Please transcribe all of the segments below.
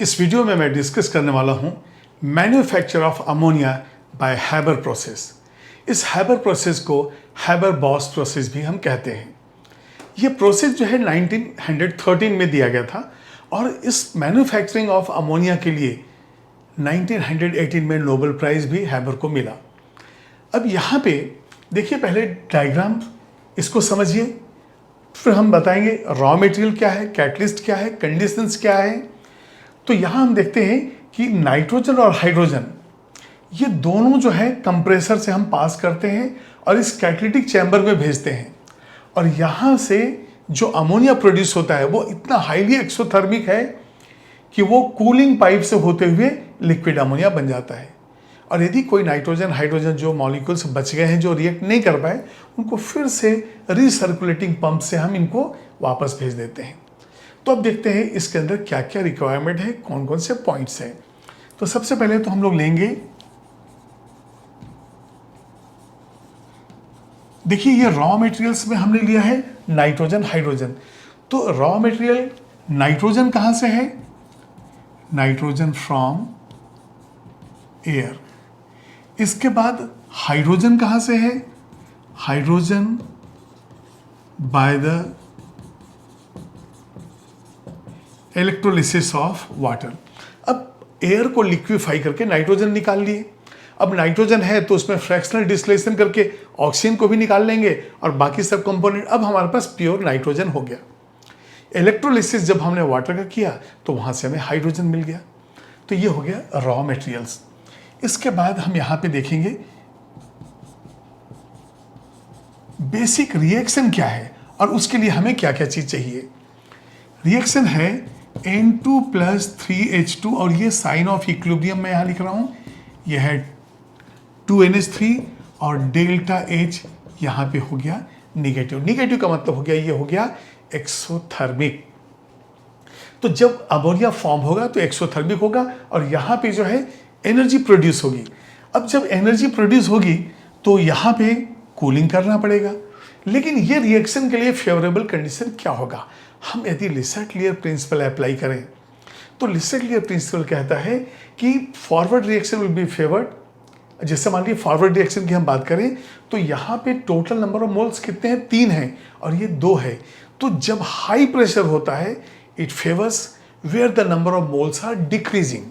इस वीडियो में मैं डिस्कस करने वाला हूं manufacture of ammonia bye Haber process. इस हैबर प्रोसेस को हैबर बॉस प्रोसेस भी हम कहते हैं। ये प्रोसेस जो है 1913 में दिया गया था और इस मैन्युफैक्चरिंग ऑफ अमोनिया के लिए 1918 में नोबेल प्राइज भी हैबर को मिला। अब यहाँ पे देखिए, पहले डायग्राम इसको समझिए, फिर हम बताएंगे रॉ मटेरियल क्या है, कैटलिस्ट क्या है, कंडीशंस क्या है। तो यहाँ हम देखते हैं कि नाइट्रोजन और हाइड्रोजन ये दोनों जो है कंप्रेसर से हम पास करते हैं और इस कैटलिटिक चैम्बर में भेजते हैं, और यहाँ से जो अमोनिया प्रोड्यूस होता है वो इतना हाईली एक्सोथर्मिक है कि वो कूलिंग पाइप से होते हुए लिक्विड अमोनिया बन जाता है। और यदि कोई नाइट्रोजन हाइड्रोजन जो मॉलिक्यूल्स बच गए हैं, जो रिएक्ट नहीं कर पाए, उनको फिर से रिसर्कुलेटिंग पंप से हम इनको वापस भेज देते हैं। तो अब देखते हैं इसके अंदर क्या क्या रिक्वायरमेंट है, कौन कौन से पॉइंट्स हैं। तो सबसे पहले तो हम लोग लेंगे, देखिए ये रॉ मटेरियल्स में हमने लिया है नाइट्रोजन हाइड्रोजन। तो रॉ मटेरियल नाइट्रोजन कहाँ से है? Nitrogen from air. इसके बाद हाइड्रोजन कहाँ से है? Hydrogen by the electrolysis of water. अब एयर को लिक्विफाई करके नाइट्रोजन निकाल लिए। अब नाइट्रोजन है तो उसमें फ्रैक्शनल डिस्टिलेशन करके ऑक्सीजन को भी निकाल लेंगे और बाकी सब कंपोनेंट, अब हमारे पास प्योर नाइट्रोजन हो गया। इलेक्ट्रोलिसिस जब हमने वाटर का किया तो वहाँ से हमें हाइड्रोजन मिल गया। तो ये हो गया रॉ मटेरियल्स। इसके बाद हम यहाँ पे देखेंगे बेसिक रिएक्शन क्या है और उसके लिए हमें क्या क्या चीज़ चाहिए। रिएक्शन है N2 + 3H2 और ये साइन ऑफ इक्विलिब्रियम मैं यहाँ लिख रहा हूँ, यह है 2NH3 और डेल्टा H यहाँ पे हो गया निगेटिव। निगेटिव का मतलब हो गया, ये हो गया एक्सोथर्मिक। तो जब अमोनिया फॉर्म होगा तो एक्सोथर्मिक होगा और यहाँ पे जो है एनर्जी प्रोड्यूस होगी। अब जब एनर्जी प्रोड्यूस होगी तो यहाँ पे कूलिंग करना पड़ेगा, लेकिन ये रिएक्शन के लिए फेवरेबल कंडीशन क्या होगा? हम यदि लिसेट-लियर प्रिंसिपल अप्लाई करें तो लिसेट-लियर प्रिंसिपल कहता है कि forward reaction will be favoured. जैसे मान लीजिए फॉरवर्ड रिएक्शन की हम बात करें तो यहाँ पे टोटल नंबर ऑफ मोल्स कितने हैं? 3 हैं और ये 2 है। तो जब हाई प्रेशर होता है it favours where the number of moles are decreasing.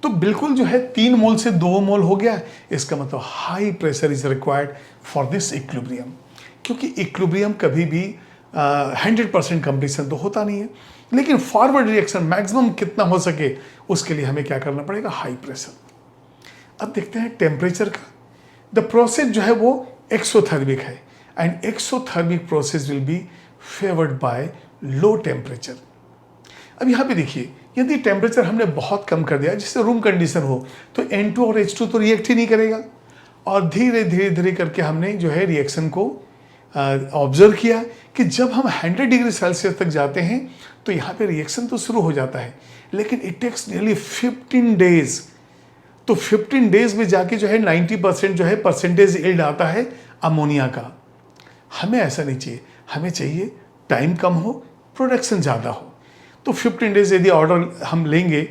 तो बिल्कुल जो है 3 मोल से 2 मोल हो गया, इसका मतलब high pressure is required for this equilibrium, क्योंकि इक्विलिब्रियम कभी भी 100% कंप्लीशन तो होता नहीं है, लेकिन फॉरवर्ड रिएक्शन मैक्सिमम कितना हो सके उसके लिए हमें क्या करना पड़ेगा? High pressure. अब देखते हैं टेम्परेचर का। द प्रोसेस जो है वो एक्सोथर्मिक है and exothermic process will be favoured by low temperature. अब यहाँ पे देखिए, यदि टेम्परेचर हमने बहुत कम कर दिया, जिससे रूम कंडीशन हो, तो N2 और H2 तो रिएक्ट ही नहीं करेगा। और धीरे धीरे धीरे करके हमने जो है रिएक्शन को ऑब्जर्व किया कि जब हम 100 डिग्री सेल्सियस तक जाते हैं तो यहाँ पे रिएक्शन तो शुरू हो जाता है, लेकिन इट टेक्स नियरली 15 डेज। तो 15 डेज में जाके जो है 90% जो है परसेंटेज यील्ड आता है अमोनिया का। हमें ऐसा नहीं चाहिए, हमें चाहिए टाइम कम हो, प्रोडक्शन ज़्यादा हो। तो 15 डेज यदि ऑर्डर हम लेंगे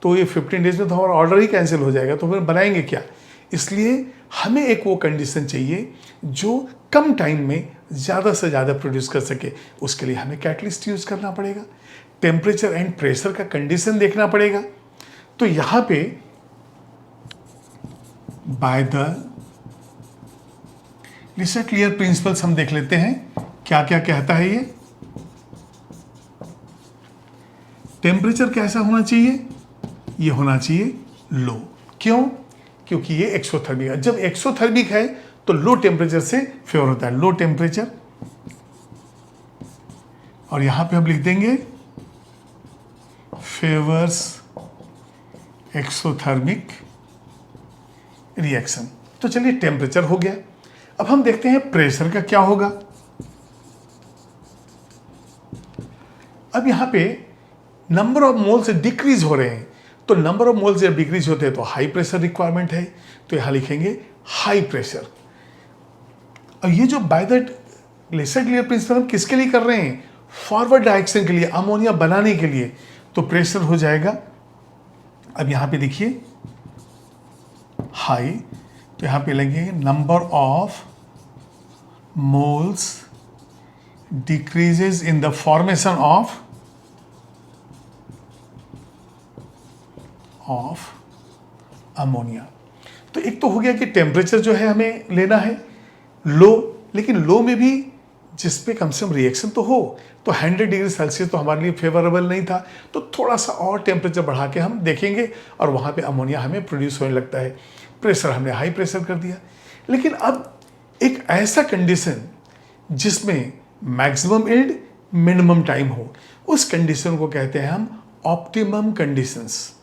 तो ये 15 डेज में तो हमारा ऑर्डर ही कैंसिल हो जाएगा, तो फिर बनाएंगे क्या? इसलिए हमें एक वो कंडीशन चाहिए जो कम टाइम में ज़्यादा से ज़्यादा प्रोड्यूस कर सके। उसके लिए हमें कैटलिस्ट यूज़ करना पड़ेगा, टेम्परेचर एंड प्रेशर का कंडीशन देखना पड़ेगा। तो यहाँ पे बाय द लिसेट-लियर प्रिंसिपल्स हम देख लेते हैं क्या क्या कहता है ये। टेम्परेचर कैसा होना चाहिए? ये होना चाहिए लो। क्यों? क्योंकि ये एक्सोथर्मिक है। जब एक्सोथर्मिक है तो लो टेम्परेचर से फेवर होता है, लो टेम्परेचर। और यहां पे हम लिख देंगे फेवर्स एक्सोथर्मिक रिएक्शन। तो चलिए टेम्परेचर हो गया। अब हम देखते हैं प्रेशर का क्या होगा। अब यहां पे नंबर ऑफ मोल्स डिक्रीज हो रहे हैं, तो नंबर ऑफ मोल्स जब डिक्रीज होते हैं तो हाई प्रेशर रिक्वायरमेंट है, तो यहां लिखेंगे हाई प्रेशर। और ये जो बाय द लिसेट-लियर प्रिंसिपल हम किसके लिए कर रहे हैं? फॉरवर्ड डायरेक्शन के लिए, अमोनिया बनाने के लिए। तो प्रेशर हो जाएगा अब यहाँ पे देखिए हाई, तो यहाँ पे लेंगे number of moles decreases in the formation of ammonia. तो एक तो हो गया कि टेम्परेचर जो है हमें लेना है लो, लेकिन लो में भी जिस पे कम से कम रिएक्शन तो हो, तो 100 डिग्री सेल्सियस तो हमारे लिए फेवरेबल नहीं था, तो थोड़ा सा और टेम्परेचर बढ़ा के हम देखेंगे और वहाँ पे अमोनिया हमें प्रोड्यूस होने लगता है। प्रेशर हमने हाई प्रेशर कर दिया, लेकिन अब एक ऐसा कंडीशन जिसमें मैक्सिमम यील्ड मिनिमम टाइम हो, उस कंडीशन को कहते हैं हम ऑप्टिमम कंडीशंस।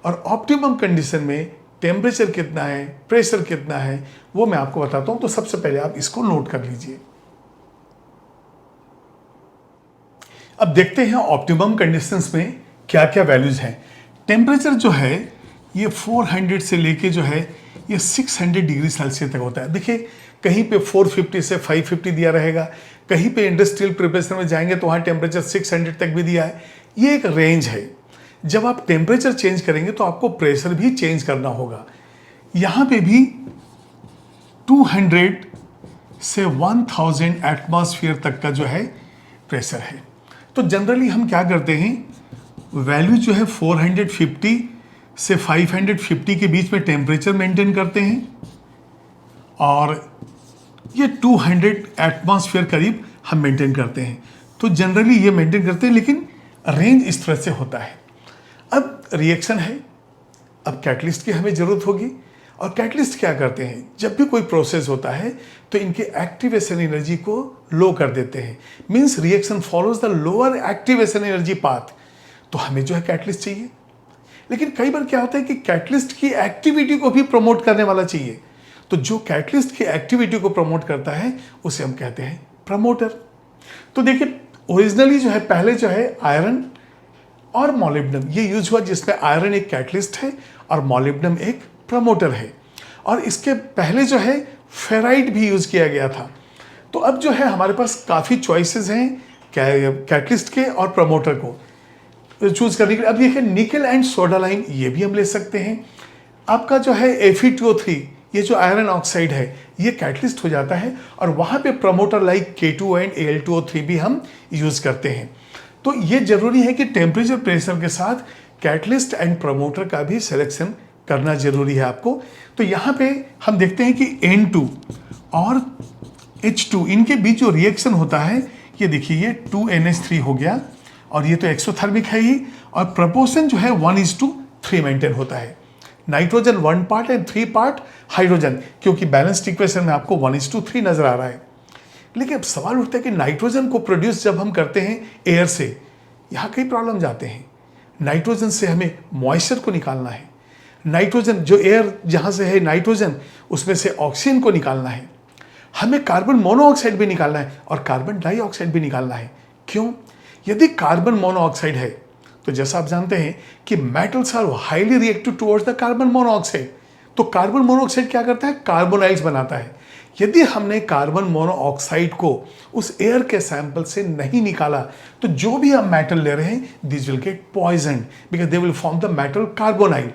और ऑप्टिमम कंडीशन में टेम्परेचर कितना है, प्रेशर कितना है, वो मैं आपको बताता हूं। तो सबसे पहले आप इसको नोट कर लीजिए। अब देखते हैं ऑप्टिमम कंडीशंस में क्या क्या वैल्यूज हैं। टेम्परेचर जो है ये 400 से लेके जो है ये 600 डिग्री सेल्सियस तक होता है। देखिए कहीं पे 450 से 550 दिया रहेगा, कहीं पे इंडस्ट्रियल प्रिपरेशन में जाएंगे तो वहाँ टेम्परेचर 600 तक भी दिया है। ये एक रेंज है। जब आप टेम्परेचर चेंज करेंगे तो आपको प्रेशर भी चेंज करना होगा। यहाँ पे भी 200 से 1000 एटमॉस्फेयर तक का जो है प्रेशर है। तो जनरली हम क्या करते हैं, वैल्यू जो है 450 से 550 के बीच में टेम्परेचर मेंटेन करते हैं और ये 200 एटमॉस्फेयर करीब हम मेंटेन करते हैं। तो जनरली ये मेंटेन करते हैं, लेकिन रेंज इस तरह से होता है। अब रिएक्शन है, अब कैटलिस्ट की हमें ज़रूरत होगी। और कैटलिस्ट क्या करते हैं, जब भी कोई प्रोसेस होता है तो इनके एक्टिवेशन एनर्जी को लो कर देते हैं। Means reaction follows the lower activation energy path. तो हमें जो है कैटलिस्ट चाहिए, लेकिन कई बार क्या होता है कि कैटलिस्ट की एक्टिविटी को भी प्रमोट करने वाला चाहिए। तो जो कैटलिस्ट की एक्टिविटी को प्रमोट करता है उसे हम कहते हैं प्रमोटर। तो देखिए ओरिजिनली जो है पहले जो है आयरन और मॉलिब्डेनम ये यूज हुआ, जिसमें आयरन एक कैटलिस्ट है और मॉलिब्डेनम एक प्रमोटर है। और इसके पहले जो है फेराइट भी यूज किया गया था। तो अब जो है हमारे पास काफ़ी चॉइसेस हैं कैटलिस्ट के और प्रमोटर को चूज करने के लिए। अब देखिए निकल एंड सोडालाइम ये भी हम ले सकते हैं। आपका जो है Fe2O3 ये जो आयरन ऑक्साइड है ये कैटलिस्ट हो जाता है और वहाँ पे promoter like K2 and Al2O3 भी हम यूज करते हैं। तो ये जरूरी है कि टेम्परेचर प्रेशर के साथ कैटलिस्ट एंड प्रमोटर का भी सिलेक्शन करना जरूरी है आपको। तो यहाँ पे हम देखते हैं कि N2 और H2 इनके बीच जो रिएक्शन होता है ये देखिए ये 2NH3 हो गया और ये तो एक्सोथर्मिक है ही, और प्रपोर्शन जो है 1:3 मेंटेन होता है। Nitrogen 1 part and 3 part hydrogen, क्योंकि बैलेंस्ड इक्वेशन में आपको 1:3 नजर आ रहा है। लेकिन अब सवाल उठता है कि नाइट्रोजन को प्रोड्यूस जब हम करते हैं एयर से, यहाँ कई प्रॉब्लम जाते हैं। नाइट्रोजन से हमें मॉइस्चर को निकालना है, नाइट्रोजन जो एयर जहाँ से है नाइट्रोजन उसमें से ऑक्सीजन को निकालना है, हमें कार्बन मोनोऑक्साइड भी निकालना है और कार्बन डाइऑक्साइड भी निकालना है। क्यों? यदि कार्बन मोनोऑक्साइड है तो जैसा आप जानते हैं कि metals are highly reactive towards the carbon monoxide. तो कार्बन मोनोऑक्साइड क्या करता है, कार्बोनाइड्स बनाता है। यदि हमने कार्बन मोनोऑक्साइड को उस एयर के सैंपल से नहीं निकाला तो जो भी हम मेटल ले रहे हैं this will get poison because they will form the metal carbonyl.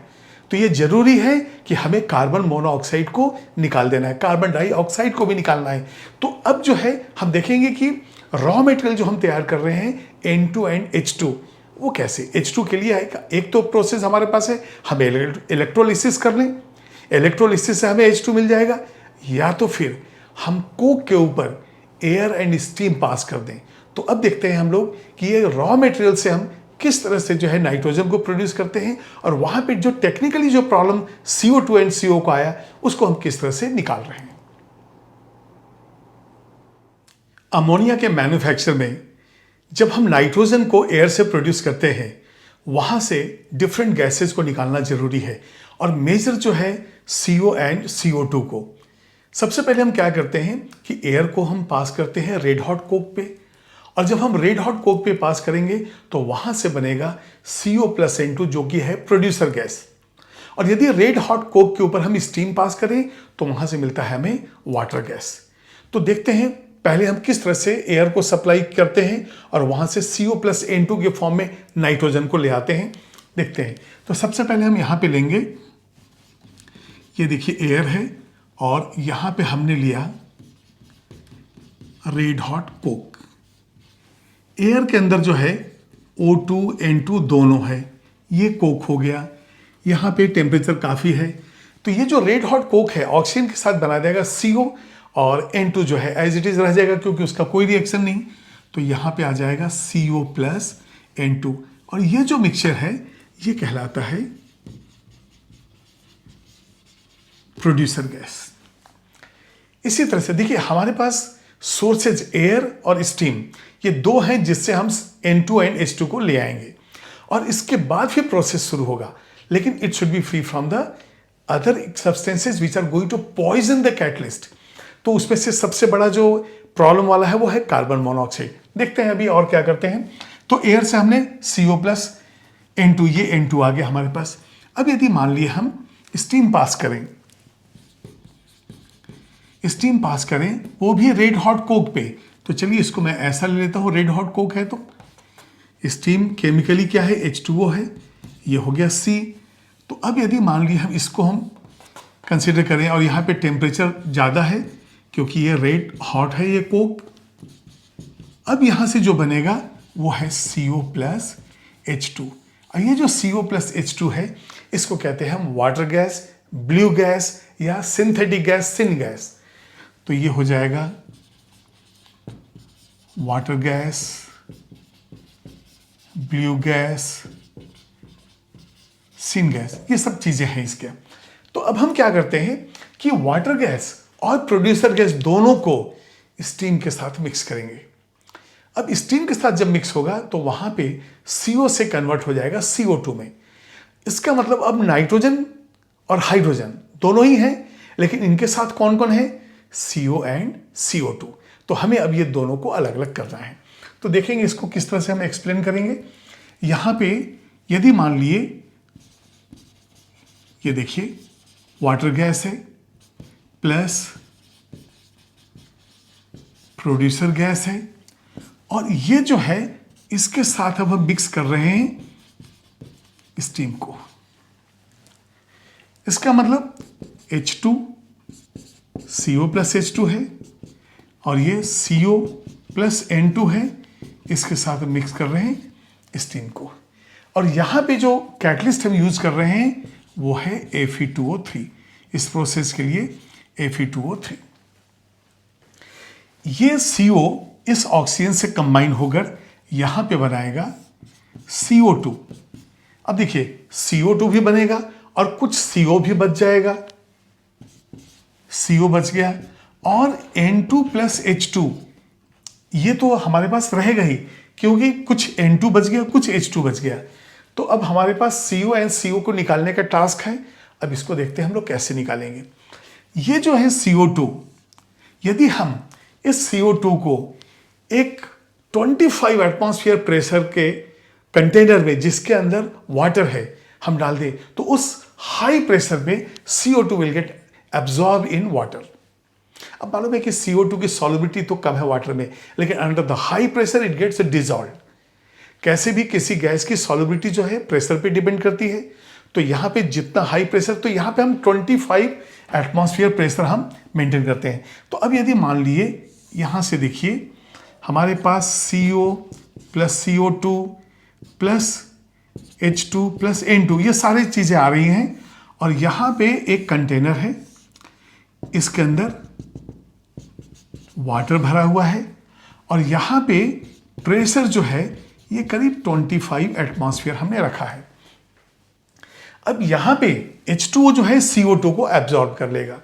तो ये जरूरी है कि हमें कार्बन मोनोऑक्साइड को निकाल देना है, कार्बन डाइऑक्साइड को भी निकालना है। तो अब जो है हम देखेंगे कि रॉ मटेरियल जो हम तैयार कर रहे हैं N2 एंड H2 वो कैसे। H2 के लिए एक तो प्रोसेस हमारे पास है, हम इलेक्ट्रोलिसिस कर लें, इलेक्ट्रोलिसिस से हमें H2 मिल जाएगा, या तो फिर हम कोक के ऊपर एयर एंड स्टीम पास कर दें। तो अब देखते हैं हम लोग कि ये रॉ मटेरियल से हम किस तरह से जो है नाइट्रोजन को प्रोड्यूस करते हैं और वहां पे जो टेक्निकली जो प्रॉब्लम CO2 एंड CO को आया उसको हम किस तरह से निकाल रहे हैं। अमोनिया के मैन्युफैक्चर में जब हम नाइट्रोजन को एयर से प्रोड्यूस करते हैं वहां से डिफरेंट गैसेस को निकालना जरूरी है और मेजर जो है CO एंड CO2 को। सबसे पहले हम क्या करते हैं कि एयर को हम पास करते हैं रेड हॉट कोक पे, और जब हम रेड हॉट कोक पे पास करेंगे तो वहां से बनेगा CO+N2 जो कि है प्रोड्यूसर गैस। और यदि रेड हॉट कोक के ऊपर हम स्टीम पास करें तो वहां से मिलता है हमें वाटर गैस। तो देखते हैं पहले हम किस तरह से एयर को सप्लाई करते हैं और वहां से CO+N2 के फॉर्म में नाइट्रोजन को ले आते हैं। देखते हैं। तो सबसे पहले हम यहाँ पे लेंगे, ये देखिए एयर है और यहाँ पे हमने लिया रेड हॉट कोक। एयर के अंदर जो है O2 N2 दोनों है, ये कोक हो गया। यहाँ पे टेम्परेचर काफ़ी है, तो ये जो रेड हॉट कोक है ऑक्सीजन के साथ बना देगा CO, और N2 जो है एज इट इज़ रह जाएगा क्योंकि उसका कोई रिएक्शन नहीं। तो यहाँ पे आ जाएगा CO प्लस N2, और ये जो मिक्सचर है ये कहलाता है प्रोड्यूसर गैस। इसी तरह से देखिए हमारे पास सोर्सेज एयर और स्टीम, ये दो हैं जिससे हम N2 एंड H2 को ले आएंगे, और इसके बाद फिर प्रोसेस शुरू होगा, लेकिन it should be free from the other substances which are going to poison the catalyst. तो उसमें से सबसे बड़ा जो प्रॉब्लम वाला है वो है कार्बन मोनोऑक्साइड। देखते हैं अभी और क्या करते हैं। तो एयर से हमने CO प्लस N2, ये N2 आ गया हमारे पास। अब यदि मान लिए हम स्टीम पास करें, स्टीम पास करें वो भी रेड हॉट कोक पे, तो चलिए इसको मैं ऐसा ले लेता हूँ, रेड हॉट कोक है तो स्टीम केमिकली क्या है, H2O है, ये हो गया C। तो अब यदि मान लिए हम इसको हम कंसिडर करें और यहाँ पे टेम्परेचर ज़्यादा है क्योंकि ये रेड हॉट है ये कोक, अब यहाँ से जो बनेगा वो है CO प्लस H2। और ये जो CO प्लस H2 है इसको कहते हैं हम वाटर गैस, ब्लू गैस या सिंथेटिक गैस, सिन गैस। तो ये हो जाएगा water gas, blue gas, syn gas, ये सब चीजें हैं इसके। तो अब हम क्या करते हैं कि वाटर गैस और प्रोड्यूसर गैस दोनों को स्टीम के साथ मिक्स करेंगे। अब स्टीम के साथ जब मिक्स होगा तो वहां पे CO से कन्वर्ट हो जाएगा CO2 में। इसका मतलब अब नाइट्रोजन और हाइड्रोजन दोनों ही हैं, लेकिन इनके साथ कौन कौन है, CO एंड CO2। तो हमें अब ये दोनों को अलग अलग करना है। तो देखेंगे इसको किस तरह से हम एक्सप्लेन करेंगे। यहां पे यदि मान लिए ये देखिए वाटर गैस है प्लस प्रोड्यूसर गैस है, और ये जो है इसके साथ अब हम मिक्स कर रहे हैं स्टीम को। इसका मतलब H2 CO प्लस H2 है और ये CO प्लस N2 है, इसके साथ हम मिक्स कर रहे हैं स्टीम को। और यहां पे जो कैटलिस्ट हम यूज कर रहे हैं वो है Fe2O3। इस प्रोसेस के लिए Fe2O3, ये CO इस ऑक्सीजन से कंबाइन होकर यहां पे बनाएगा CO2। अब देखिए CO2 भी बनेगा और कुछ CO भी बच जाएगा, CO बच गया, और N2 प्लस H2 ये तो हमारे पास रहेगा ही क्योंकि कुछ N2 बच गया, कुछ H2 बच गया। तो अब हमारे पास CO एंड CO को निकालने का टास्क है। अब इसको देखते हैं हम लोग कैसे निकालेंगे। ये जो है CO2, यदि हम इस CO2 को एक 25 एटमॉस्फेयर प्रेशर के कंटेनर में जिसके अंदर वाटर है हम डाल दें, तो उस हाई प्रेशर में CO2 will get absorb in water. अब मालूम है कि CO2 की सॉल्युबिलिटी तो कम है वाटर में, लेकिन under the high pressure it gets dissolve. कैसे भी किसी गैस की सॉल्युबिलिटी जो है प्रेशर पे डिपेंड करती है। तो यहाँ पे जितना हाई प्रेशर, तो यहाँ पे हम 25 एटमॉस्फेयर प्रेशर हम मेंटेन करते हैं। तो अब यदि मान लिए यहाँ से देखिए हमारे पास CO plus CO2 plus H2 plus N2 ये सारी चीज़ें आ रही हैं, और यहाँ पे एक कंटेनर है, इसके अंदर वाटर भरा हुआ है, और यहाँ पे प्रेशर जो है ये करीब 25 एटमॉस्फेयर हमने रखा है। अब यहाँ पे H2O जो है CO2 को एब्जॉर्ब कर लेगा।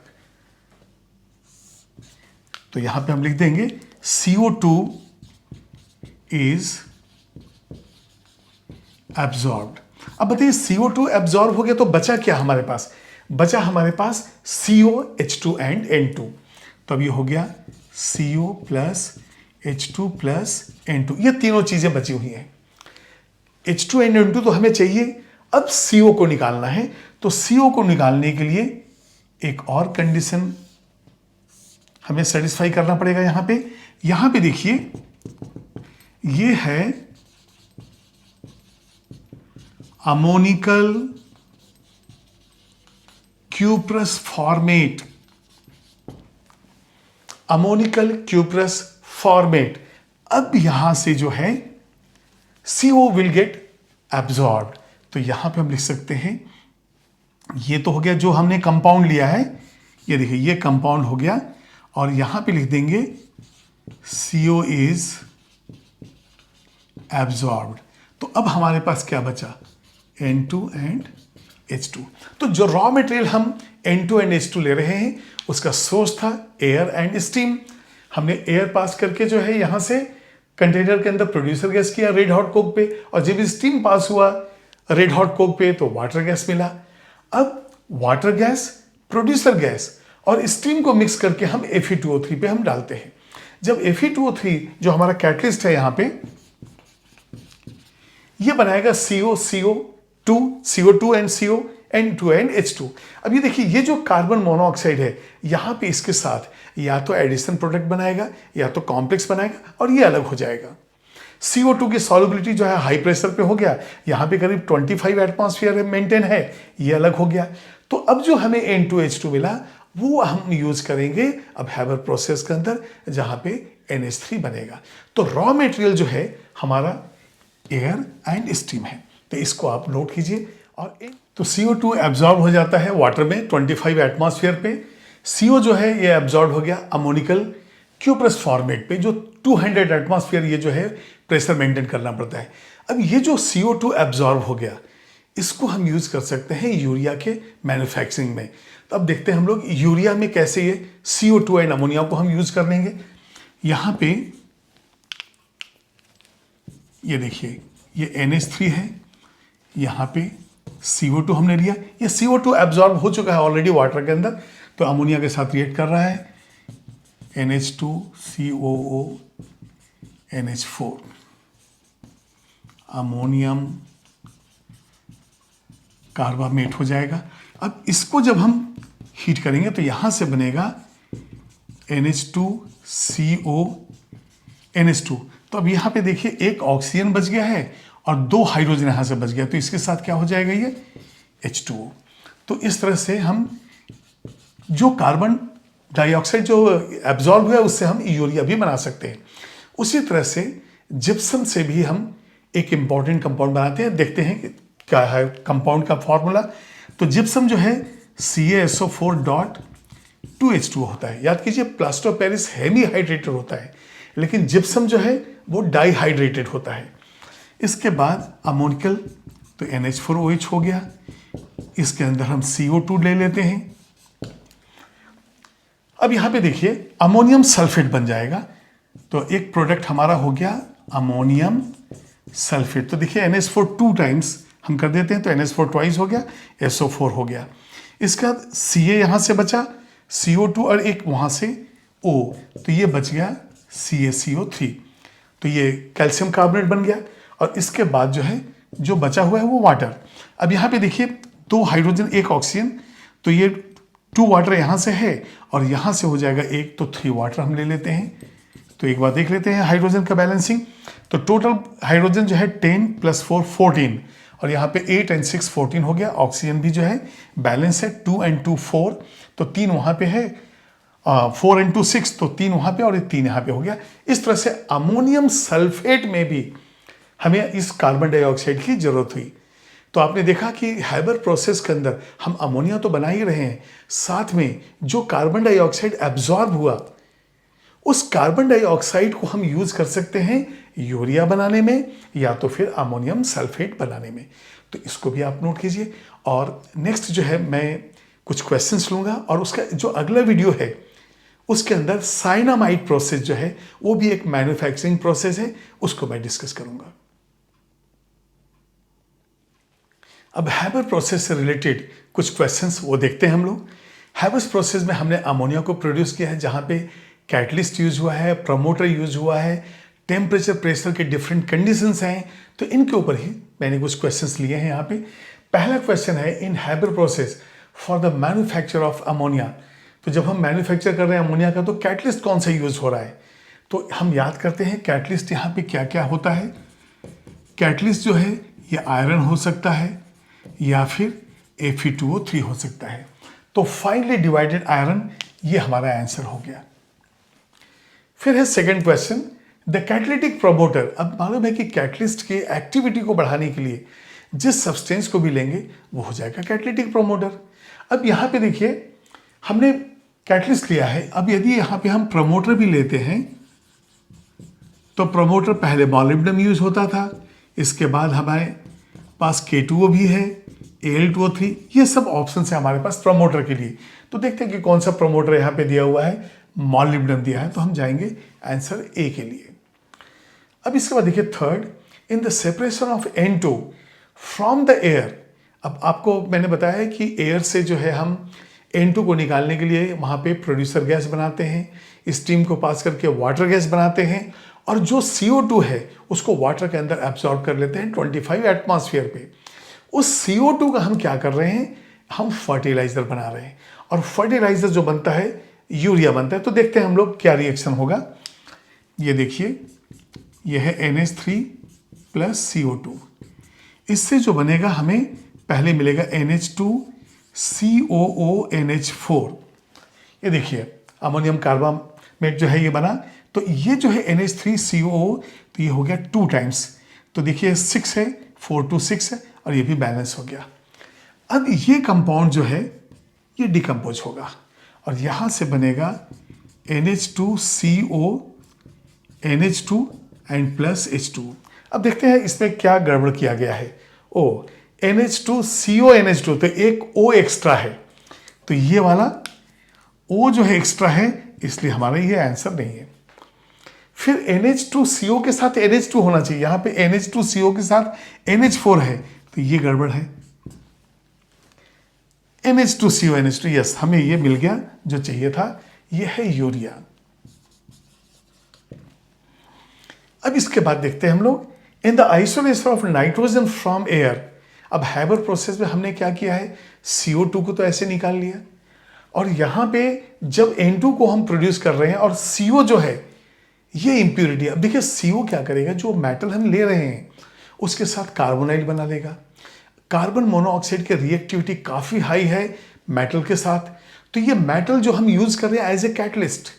तो यहाँ पे हम लिख देंगे CO2 इज एब्जॉर्ब्ड। अब बताइए CO2 एब्जॉर्ब हो गया तो बचा क्या हमारे पास, बचा हमारे पास CO, H2 एंड N2। तो अब ये हो गया CO plus H2 plus N2, ये तीनों चीजें बची हुई हैं। H2 एंड N2 तो हमें चाहिए, अब CO को निकालना है। तो CO को निकालने के लिए एक और कंडीशन हमें सेटिस्फाई करना पड़ेगा। यहां पे देखिए ये है ammoniacal cuprous format, ammoniacal cuprous format. अब यहां से जो है CO विल गेट एब्जॉर्ब। तो यहां पे हम लिख सकते हैं, ये तो हो गया जो हमने कंपाउंड लिया है, ये देखिए ये कंपाउंड हो गया, और यहां पे लिख देंगे CO इज एब्जॉर्ब्ड। तो अब हमारे पास क्या बचा, N2 एंड H2। तो जो रॉ मटेरियल हम N2 एंड H2 ले रहे हैं उसका सोर्स था एयर एंड स्टीम। हमने एयर पास करके जो है यहां से कंटेनर के अंदर प्रोड्यूसर गैस किया रेड हॉट कोक पे, और जब स्टीम पास हुआ रेड हॉट कोक पे तो वाटर गैस मिला। अब वाटर गैस, प्रोड्यूसर गैस और स्टीम को मिक्स करके हम Fe2O3 पे हम डालते हैं। जब Fe2O3 जो हमारा कैटलिस्ट है यहां पे, ये बनाएगा CO2 and CO N2 and H2। अब ये देखिए ये जो कार्बन मोनोऑक्साइड है यहां पे इसके साथ या तो एडिशन प्रोडक्ट बनाएगा या तो कॉम्प्लेक्स बनाएगा और ये अलग हो जाएगा। CO2 की सॉल्युबिलिटी जो है हाई प्रेशर पे हो गया, यहां पे करीब 25 एटमॉस्फेयर मेंटेन है, ये अलग हो गया। तो अब जो हमें N2H2 मिला वो हम यूज करेंगे अब हैबर प्रोसेस के अंदर जहां पे NH3 बनेगा। तो रॉ मटेरियल जो है हमारा एयर एंड स्टीम है, तो इसको आप नोट कीजिए। और तो CO2 एब्जॉर्ब हो जाता है वाटर में 25 एटमॉस्फेयर पे। CO जो है ये एब्जॉर्ब हो गया अमोनिकल क्यूप्रस फॉर्मेट पे, जो 200 एटमॉस्फेयर ये जो है प्रेशर मेंटेन करना पड़ता है। अब ये जो CO2 एब्जॉर्ब हो गया इसको हम यूज कर सकते हैं यूरिया के मैन्युफैक्चरिंग में। तो अब देखते हैं हम लोग यूरिया में कैसे ये CO2 एंड अमोनिया को हम यूज कर लेंगे। यहां पे ये देखिए ये NH3 है, यहां पे CO2 हमने लिया, ये CO2 एब्जॉर्ब हो चुका है ऑलरेडी वाटर के अंदर, तो अमोनिया के साथ रिएक्ट कर रहा है NH2 COO NH4, ammonium carbamate हो जाएगा। अब इसको जब हम हीट करेंगे तो यहां से बनेगा NH2 CO NH2। तो अब यहां पे देखिए एक ऑक्सीजन बच गया है और 2 हाइड्रोजन यहां से बच गया, तो इसके साथ क्या हो जाएगा ये H2O। तो इस तरह से हम जो कार्बन डाइऑक्साइड जो एब्जॉर्ब हुआ है उससे हम यूरिया भी बना सकते हैं। उसी तरह से जिप्सम से भी हम एक इंपॉर्टेंट कंपाउंड बनाते हैं। देखते हैं कि क्या है कंपाउंड का फॉर्मूला। तो जिप्सम जो है CaSO4.2H2O होता है। याद कीजिए plaster of Paris hemi hydrated होता है, लेकिन जिप्सम जो है वो डाईहाइड्रेटेड होता है। इसके बाद अमोनिकल तो NH4OH हो गया, इसके अंदर हम CO2 ले लेते हैं। अब यहां पे देखिए अमोनियम सल्फेट बन जाएगा, तो एक प्रोडक्ट हमारा हो गया अमोनियम सल्फेट। तो देखिए NH4 2 टाइम्स हम कर देते हैं तो NH4 ट्वाइस हो गया, SO4 हो गया। इसके बाद Ca यहां से बचा, CO2 और एक वहां से O, तो ये बच गया CaCO3, तो ये कैल्शियम कार्बोनेट बन गया। और इसके बाद जो है जो बचा हुआ है वो वाटर। अब यहाँ पे देखिए 2 हाइड्रोजन 1 ऑक्सीजन, तो ये 2 वाटर यहाँ से है और यहाँ से हो जाएगा 1, तो 3 वाटर हम ले लेते हैं। तो एक बार देख लेते हैं हाइड्रोजन का बैलेंसिंग। तो टोटल हाइड्रोजन जो है 10 + 4 14, और यहाँ पे 8 और 6 14 हो गया। ऑक्सीजन भी जो है बैलेंस है, 2 और 2 4, तो 3 वहाँ पे है, 4 और 2 6, तो 3 वहाँ पे और 3 यहाँ पे हो गया। इस तरह से अमोनियम सल्फेट में भी हमें इस कार्बन डाइऑक्साइड की जरूरत हुई। तो आपने देखा कि हैबर प्रोसेस के अंदर हम अमोनिया तो बना ही रहे हैं, साथ में जो कार्बन डाइऑक्साइड एब्जॉर्ब हुआ उस कार्बन डाइऑक्साइड को हम यूज कर सकते हैं यूरिया बनाने में या तो फिर अमोनियम सल्फेट बनाने में। तो इसको भी आप नोट कीजिए। और नेक्स्ट जो है मैं कुछ क्वेश्चंस लूंगा और उसका जो अगला वीडियो है उसके अंदर साइनामाइड प्रोसेस जो है वो भी एक मैन्युफैक्चरिंग प्रोसेस है, उसको मैं डिस्कस करूंगा। अब हैबर प्रोसेस से रिलेटेड कुछ क्वेश्चंस वो देखते हैं हम लोग। हैबर्स प्रोसेस में हमने अमोनिया को प्रोड्यूस किया है, जहां पे कैटलिस्ट यूज हुआ है, प्रमोटर यूज हुआ है, टेम्परेचर प्रेशर के डिफरेंट कंडीशंस हैं। तो इनके ऊपर ही मैंने कुछ क्वेश्चंस लिए हैं यहाँ पे। पहला क्वेश्चन है, in Haber process for the manufacture of ammonia. तो जब हम मैन्युफैक्चर कर रहे हैं अमोनिया का तो कैटलिस्ट कौन सा यूज हो रहा है, तो हम याद करते हैं कैटलिस्ट यहाँ पे क्या क्या होता है। कैटलिस्ट जो है ये आयरन हो सकता है या फिर Fe2O3 हो सकता है। तो फाइनली डिवाइडेड आयरन, ये हमारा आंसर हो गया। फिर है second question, the catalytic promoter. अब मालूम है कि कैटलिस्ट के एक्टिविटी को बढ़ाने के लिए जिस सब्सटेंस को भी लेंगे वो हो जाएगा कैटालिटिक प्रमोटर। अब यहाँ पे देखिए हमने कैटलिस्ट लिया है, अब यदि यहाँ पे हम प्रमोटर भी लेते हैं तो प्रमोटर पहले मॉलिब्डेनम यूज होता था, इसके बाद हमारे पास K2O भी है, Al2O3, ये सब ऑप्शन है हमारे पास प्रमोटर के लिए। तो देखते हैं कि कौन सा प्रमोटर यहाँ पे दिया हुआ है, मॉलिब्डेनम दिया है, तो हम जाएंगे आंसर ए के लिए। अब इसके बाद देखिए third, in the separation of N2 from the air. अब आपको मैंने बताया है कि एयर से जो है हम N2 को निकालने के लिए वहाँ पे प्रोड्यूसर गैस बनाते हैं, स्टीम को पास करके वाटर गैस बनाते हैं, और जो CO2 है उसको वाटर के अंदर एब्जॉर्ब कर लेते हैं 25 एटमॉस्फेयर पे। उस CO2 का हम क्या कर रहे हैं, हम फर्टिलाइजर बना रहे हैं, और फर्टिलाइजर जो बनता है यूरिया बनता है। तो देखते हैं हम लोग क्या रिएक्शन होगा। ये देखिए ये है NH3 प्लस CO2, इससे जो बनेगा हमें पहले मिलेगा NH2 COONH4। ये देखिए अमोनियम कार्बामेट जो है ये बना, तो ये जो है NH3COO, तो ये हो गया 2 टाइम्स, तो देखिए 6 है, 4 to 6 है, और ये भी बैलेंस हो गया। अब ये कंपाउंड जो है ये डिकम्पोज होगा, और यहाँ से बनेगा NH2CO NH2 and plus H2। अब देखते हैं इसमें क्या गड़बड़ किया गया है। ओ NH2CO NH2, तो एक O एक्स्ट्रा है, तो ये वाला O जो है एक्स्ट्रा है, इसलिए हमारा ये आंसर नहीं है। फिर NH2CO के साथ NH2 होना चाहिए, यहाँ पे NH2CO के साथ NH4 है, तो ये गड़बड़ है। NH2CO NH2, यस, हमें ये मिल गया जो चाहिए था, ये है यूरिया। अब इसके बाद देखते हैं हम लोग, in the isolation of nitrogen from air. अब हैबर प्रोसेस में हमने क्या किया है, CO2 को तो ऐसे निकाल लिया, और यहाँ पे जब N2 को हम प्रोड्यूस कर रहे हैं, और CO जो है ये इंप्योरिटी। अब देखिए CO क्या करेगा, जो मेटल हम ले रहे हैं उसके साथ कार्बोनाइल बना लेगा। कार्बन मोनोऑक्साइड की रिएक्टिविटी काफ़ी हाई है मेटल के साथ, तो ये मेटल जो हम यूज कर रहे हैं एज ए कैटलिस्ट,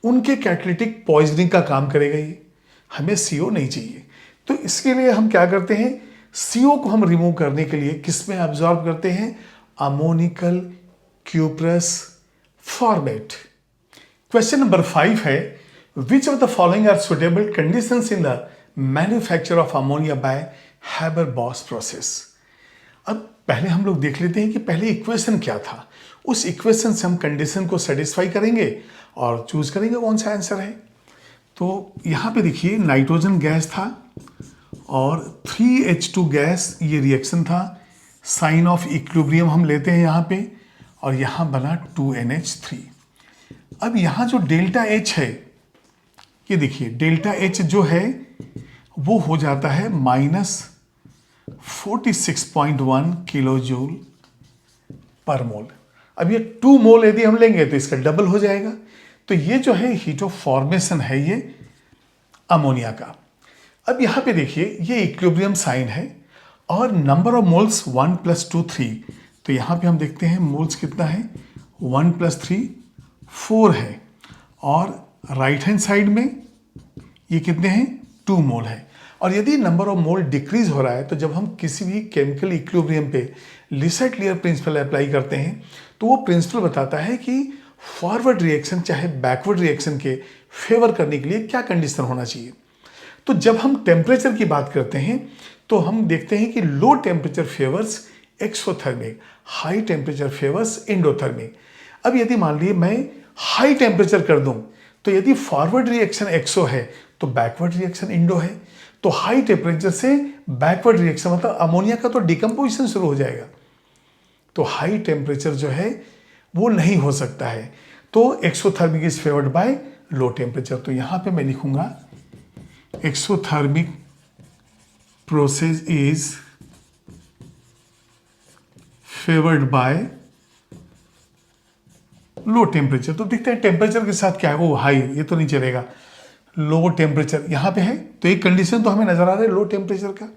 उनके कैटलिटिक पॉइजनिंग का काम करेगा ये। हमें CO नहीं चाहिए, तो इसके लिए हम क्या करते हैं, CO को हम रिमूव करने के लिए किस में एब्जॉर्ब करते हैं, ammoniacal cuprous formate. Question number 5 है, which of the following are suitable conditions in the manufacture of ammonia by Haber Bosch process. अब पहले हम लोग देख लेते हैं कि पहले इक्वेशन क्या था, उस इक्वेशन से हम कंडीशन को सेटिस्फाई करेंगे और चूज करेंगे कौन सा आंसर है। तो यहाँ पे देखिए नाइट्रोजन गैस था और 3H2 गैस, ये रिएक्शन था, साइन ऑफ इक्विलिब्रियम हम लेते हैं यहाँ पे, और यहाँ बना 2NH3। अब यहाँ जो डेल्टा H है, ये देखिए डेल्टा H जो है वो हो जाता है -46.1 किलो जूल पर मोल। अब ये 2 मोल यदि हम लेंगे तो इसका डबल हो जाएगा। तो ये जो है हीट ऑफ फॉर्मेशन है ये अमोनिया का। अब यहाँ पे देखिए ये इक्विलिब्रियम साइन है, और नंबर ऑफ मोल्स 1 + 2 3, तो यहाँ पे हम देखते हैं मोल्स कितना है, 1 + 3 4 है, और राइट हैंड साइड में ये कितने हैं, 2 मोल है। और यदि नंबर ऑफ मोल डिक्रीज हो रहा है, तो जब हम किसी भी केमिकल इक्विलिब्रियम पे लिसेट-लियर प्रिंसिपल अप्लाई करते हैं, तो वो प्रिंसिपल बताता है कि फॉरवर्ड रिएक्शन चाहे बैकवर्ड रिएक्शन के फेवर करने के लिए क्या कंडीशन होना चाहिए। तो जब हम टेम्परेचर की बात करते हैं तो हम देखते हैं कि low temperature favours exothermic, high temperature favours endothermic. अब यदि मान लीजिए मैं हाई टेम्परेचर कर दूं, तो यदि फॉरवर्ड रिएक्शन एक्सो है तो बैकवर्ड रिएक्शन इंडो है। तो हाई टेम्परेचर से बैकवर्ड रिएक्शन मतलब अमोनिया का तो डिकम्पोजिशन शुरू हो जाएगा, तो हाई टेम्परेचर जो है वो नहीं हो सकता है। तो exothermic is favoured by low temperature. तो यहां पे मैं लिखूंगा exothermic process is favoured by low temperature. तो देखते हैं टेम्परेचर के साथ क्या है, वो हाई, ये तो नहीं चलेगा। लो टेम्परेचर यहाँ पे है, तो एक कंडीशन तो हमें नजर आ रहा है लो टेम्परेचर का।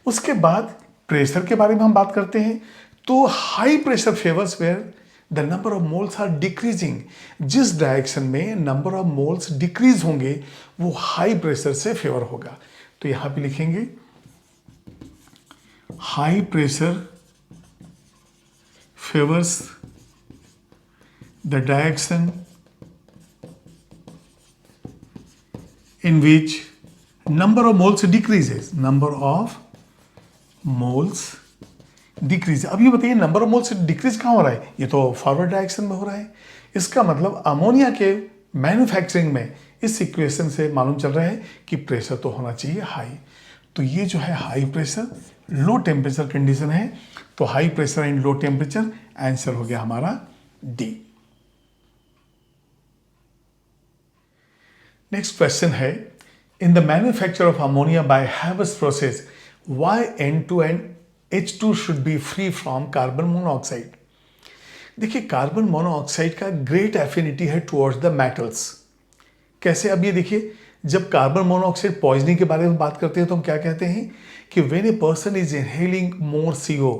उसके बाद प्रेशर के बारे में हम बात करते हैं, तो high pressure favours where the number of moles are decreasing. जिस डायरेक्शन में नंबर ऑफ मोल्स डिक्रीज होंगे वो हाई प्रेशर से फेवर होगा। तो यहां पे लिखेंगे high pressure favours the direction in which number of moles decreases, number of moles decrease। अब ये बताइए नंबर ऑफ मोल्स डिक्रीज कहाँ हो रहा है? ये तो फॉरवर्ड डायरेक्शन में हो रहा है। इसका मतलब अमोनिया के मैन्युफैक्चरिंग में इस इक्वेशन से मालूम चल रहा है कि प्रेशर तो होना चाहिए हाई। तो ये जो है high pressure low temperature condition है, तो high pressure and low temperature, answer हो गया हमारा डी। नेक्स्ट क्वेश्चन है, in the manufacture of ammonia by Haber's process why N2 and H2 should be free from carbon monoxide. देखिए carbon monoxide का great affinity है towards the metals. कैसे? अब ये देखिए, जब कार्बन मोनोऑक्साइड पॉइजनिंग के बारे में बात करते हैं तो हम क्या कहते हैं कि when a person is inhaling more CO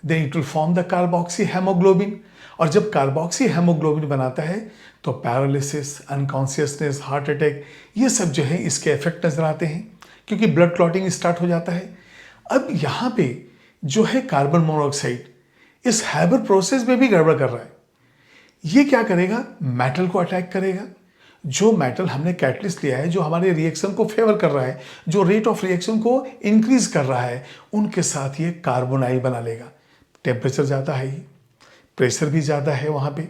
then it will form the carboxy haemoglobin, और जब कार्बोक्सी हेमोग्लोबिन बनाता है तो पैरालिसिस, अनकॉन्शियसनेस, हार्ट अटैक, ये सब जो है इसके इफेक्ट नजर आते हैं क्योंकि ब्लड क्लॉटिंग स्टार्ट हो जाता है। अब यहाँ पे जो है कार्बन मोनोऑक्साइड इस हैबर प्रोसेस में भी गड़बड़ कर रहा है। ये क्या करेगा? मेटल को अटैक करेगा। जो मेटल हमने कैटलिस्ट लिया है, जो हमारे रिएक्शन को फेवर कर रहा है, जो रेट ऑफ रिएक्शन को इंक्रीज कर रहा है, उनके साथ ये कार्बोनाइल बना लेगा। टेम्परेचर ज़्यादा है, ही प्रेशर भी ज़्यादा है। वहाँ पे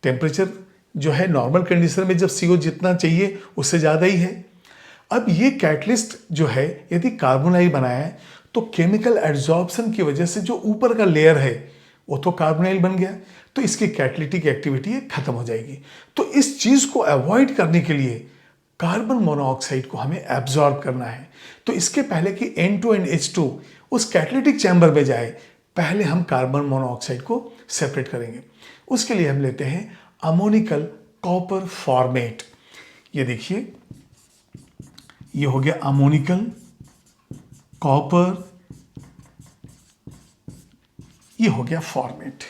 टेम्परेचर जो है नॉर्मल कंडीशन में जब CO जितना चाहिए उससे ज़्यादा ही है। अब ये कैटलिस्ट जो है यदि कार्बोनाइल बनाया है तो केमिकल एड्जॉर्प्शन की वजह से जो ऊपर का लेयर है वो तो कार्बोनाइल बन गया, तो इसकी कैटलिटिक एक्टिविटी खत्म हो जाएगी। तो इस चीज़ को अवॉइड करने के लिए कार्बन मोनोऑक्साइड को हमें एब्जॉर्ब करना है। तो इसके पहले कि N2 एंड H2 उस कैटलिटिक चैम्बर में जाए, पहले हम कार्बन मोनोऑक्साइड को सेपरेट करेंगे। उसके लिए हम लेते हैं अमोनिकल कॉपर फॉर्मेट। ये देखिए, ये हो गया अमोनिकल कॉपर, ये हो गया फॉर्मेट।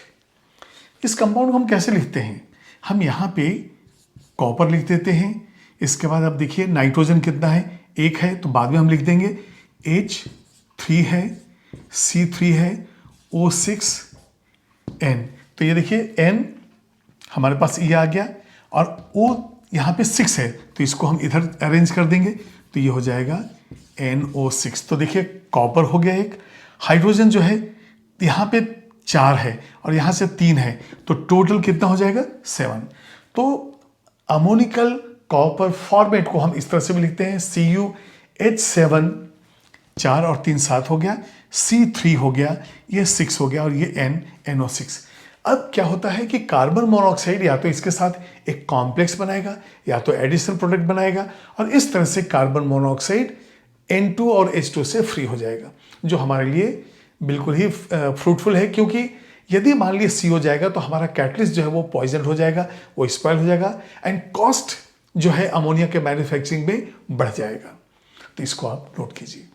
इस कंपाउंड को हम कैसे लिखते हैं? हम यहां पे कॉपर लिख देते हैं। इसके बाद अब देखिए नाइट्रोजन कितना है? 1 है, तो बाद में हम लिख देंगे H3 है, C3 है, O6N। तो ये देखिए N हमारे पास ये आ गया और O यहाँ पे 6 है, तो इसको हम इधर अरेंज कर देंगे, तो ये हो जाएगा NO6। तो देखिए कॉपर हो गया एक। हाइड्रोजन जो है यहाँ पे 4 है और यहाँ से 3 है, तो टोटल कितना हो जाएगा? 7। तो अमोनिकल कॉपर फॉर्मेट को हम इस तरह से भी लिखते हैं CuH7, 4 और 3 7 हो गया, C3 हो गया, ये 6 हो गया और ये NO6। अब क्या होता है कि कार्बन मोनोऑक्साइड या तो इसके साथ एक कॉम्प्लेक्स बनाएगा या तो एडिशनल प्रोडक्ट बनाएगा और इस तरह से कार्बन मोनोऑक्साइड N2 और H2 से फ्री हो जाएगा, जो हमारे लिए बिल्कुल ही फ्रूटफुल है। क्योंकि यदि मान लीजिए CO जाएगा तो हमारा कैटलिस्ट जो है वो पॉइजन हो जाएगा, वो स्पॉइल हो जाएगा एंड कॉस्ट जो है अमोनिया के मैन्युफैक्चरिंग में बढ़ जाएगा। तो इसको आप नोट कीजिए।